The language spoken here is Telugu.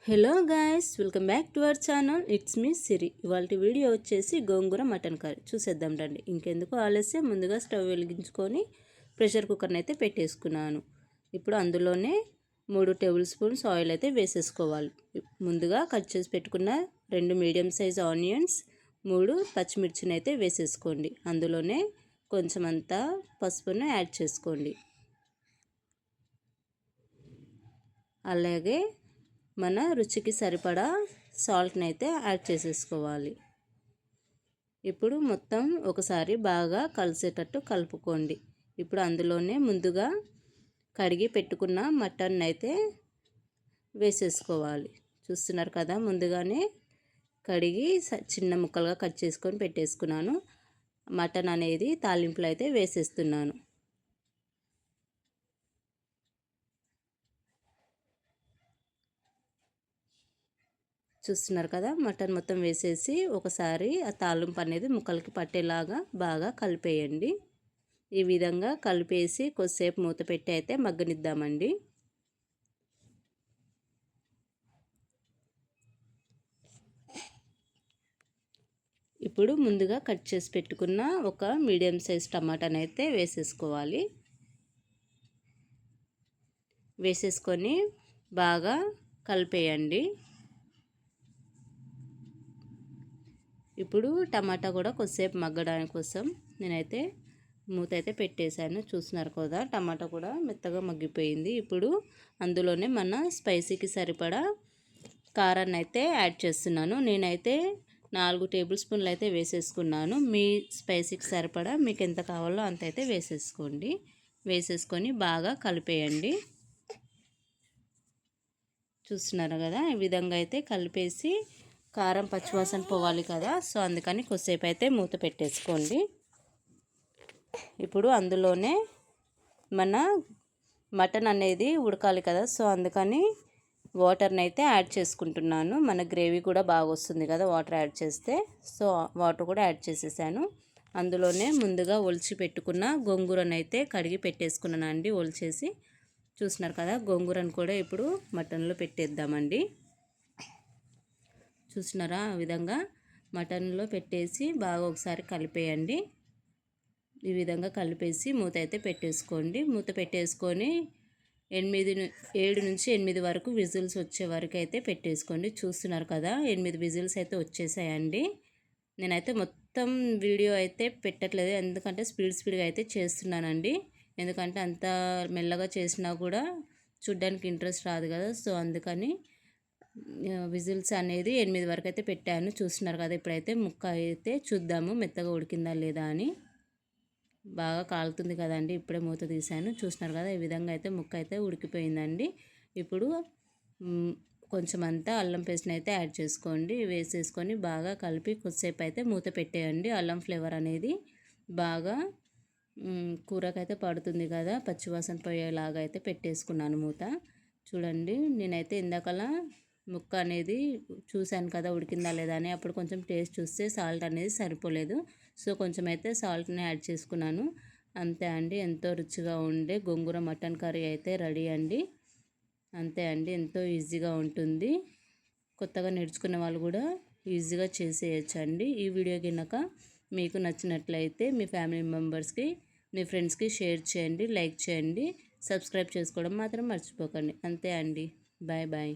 Hello guys, welcome back to our channel. It's me Siri. ఇవాళ వీడియో వచ్చేసి గోంగూర మటన్ కర్రీ చూసేద్దాం రండి. ఇంకెందుకు ఆలస్యం, ముందుగా స్టవ్ వెలిగించుకొని ప్రెషర్ కుక్కర్ని అయితే పెట్టేసుకున్నాను. ఇప్పుడు అందులోనే 3 టేబుల్ స్పూన్స్ ఆయిల్ అయితే వేసేసుకోవాలి. ముందుగా కట్ చేసి పెట్టుకున్న 2 మీడియం సైజ్ ఆనియన్స్, 3 పచ్చిమిర్చిని అయితే వేసేసుకోండి. అందులోనే కొంచెం అంతా పసుపును యాడ్ చేసుకోండి. అలాగే మన రుచికి సరిపడా సాల్ట్ని అయితే యాడ్ చేసేసుకోవాలి. ఇప్పుడు మొత్తం ఒకసారి బాగా కలిసేటట్టు కలుపుకోండి. ఇప్పుడు అందులోనే ముందుగా కడిగి పెట్టుకున్న మటన్ అయితే వేసేసుకోవాలి. చూస్తున్నారు కదా, ముందుగానే కడిగి చిన్న ముక్కలుగా కట్ చేసుకొని పెట్టేసుకున్నాను. మటన్ అనేది తాలింపులో అయితే వేసేస్తున్నాను. చూస్తున్నారు కదా, మటన్ మొత్తం వేసేసి ఒకసారి ఆ తాలింపు అనేది ముక్కలకి పట్టేలాగా బాగా కలిపేయండి. ఈ విధంగా కలిపేసి కొద్దిసేపు మూత పెట్టి అయితే మగ్గనిద్దామండి. ఇప్పుడు ముందుగా కట్ చేసి పెట్టుకున్న ఒక మీడియం సైజ్ టమాటాని అయితే వేసేసుకోవాలి. వేసేసుకొని బాగా కలిపేయండి. ఇప్పుడు టమాటా కూడా కొద్దిసేపు మగ్గడానికి కోసం నేనైతే మూత అయితే పెట్టేశాను. చూస్తున్నారు కదా, టమాటా కూడా మెత్తగా మగ్గిపోయింది. ఇప్పుడు అందులోనే మన స్పైసీకి సరిపడా కారాన్ని అయితే యాడ్ చేస్తున్నాను. నేనైతే 4 టేబుల్ స్పూన్లు అయితే వేసేసుకున్నాను. మీ స్పైసీకి సరిపడా మీకు ఎంత కావాలో అంత అయితే వేసేసుకోండి. వేసేసుకొని బాగా కలిపేయండి. చూస్తున్నారు కదా, ఈ విధంగా అయితే కలిపేసి కారం పచ్చివాసన పోవాలి కదా, సో అందుకని కొద్దిసేపు అయితే మూత పెట్టేసుకోండి. ఇప్పుడు అందులోనే మన మటన్ అనేది ఉడకాలి కదా, సో అందుకని వాటర్ని అయితే యాడ్ చేసుకుంటున్నాను. మన గ్రేవీ కూడా బాగా వస్తుంది కదా వాటర్ యాడ్ చేస్తే, సో వాటర్ కూడా యాడ్ చేసేసాను. అందులోనే ముందుగా ఒలిచి పెట్టుకున్న గోంగూరను అయితే కడిగి పెట్టేసుకున్నాను అండి, ఒలిచేసి. చూస్తున్నారు కదా, గోంగూరను కూడా ఇప్పుడు మటన్లో పెట్టేద్దామండి. చూసినారా, ఆ విధంగా మటన్లో పెట్టేసి బాగా ఒకసారి కలిపేయండి. ఈ విధంగా కలిపేసి మూత అయితే పెట్టేసుకోండి. మూత పెట్టేసుకొని 7 నుంచి 8 వరకు విజిల్స్ వచ్చే వరకు అయితే పెట్టేసుకోండి. చూస్తున్నారు కదా, 8 విజిల్స్ అయితే వచ్చేసాయండి. నేనైతే మొత్తం వీడియో అయితే పెట్టట్లేదు, ఎందుకంటే స్పీడ్గా అయితే చేస్తున్నానండి. ఎందుకంటే అంత మెల్లగా చేసినా కూడా చూడ్డానికి ఇంట్రెస్ట్ రాదు కదా, సో అందుకని విజిల్స్ అనేది 8 వరకు అయితే పెట్టాను. చూస్తున్నారు కదా, ఇప్పుడైతే ముక్క అయితే చూద్దాము మెత్తగా ఉడికిందా లేదా అని. బాగా కాలుతుంది కదండి, ఇప్పుడే మూత తీసాను. చూస్తున్నారు కదా, ఈ విధంగా అయితే ముక్క అయితే ఉడికిపోయిందండి. ఇప్పుడు కొంచెం అంతా అల్లం పేస్ట్ని అయితే యాడ్ చేసుకోండి. వేసేసుకొని బాగా కలిపి కొద్దిసేపు అయితే మూత పెట్టేయండి. అల్లం ఫ్లేవర్ అనేది బాగా కూరకైతే పడుతుంది కదా, పచ్చివాసన పోయేలాగా అయితే పెట్టేసుకున్నాను మూత. చూడండి, నేనైతే ఇందాకలా ముక్క అనేది చూశాను కదా ఉడికిందా లేదా అని. అప్పుడు కొంచెం టేస్ట్ చూస్తే సాల్ట్ అనేది సరిపోలేదు, సో కొంచెం అయితే సాల్ట్ని యాడ్ చేసుకున్నాను. అంతే అండి, ఎంతో రుచిగా ఉండే గోంగూర మటన్ కర్రీ అయితే రెడీ అండి. అంతే అండి, ఎంతో ఈజీగా ఉంటుంది. కొత్తగా నేర్చుకునే వాళ్ళు కూడా ఈజీగా చేసేయచ్చు అండి. ఈ వీడియో కనుక మీకు నచ్చినట్లయితే మీ ఫ్యామిలీ మెంబర్స్కి, మీ ఫ్రెండ్స్కి షేర్ చేయండి, లైక్ చేయండి, సబ్స్క్రైబ్ చేసుకోవడం మాత్రం మర్చిపోకండి. అంతే అండి, బాయ్ బాయ్.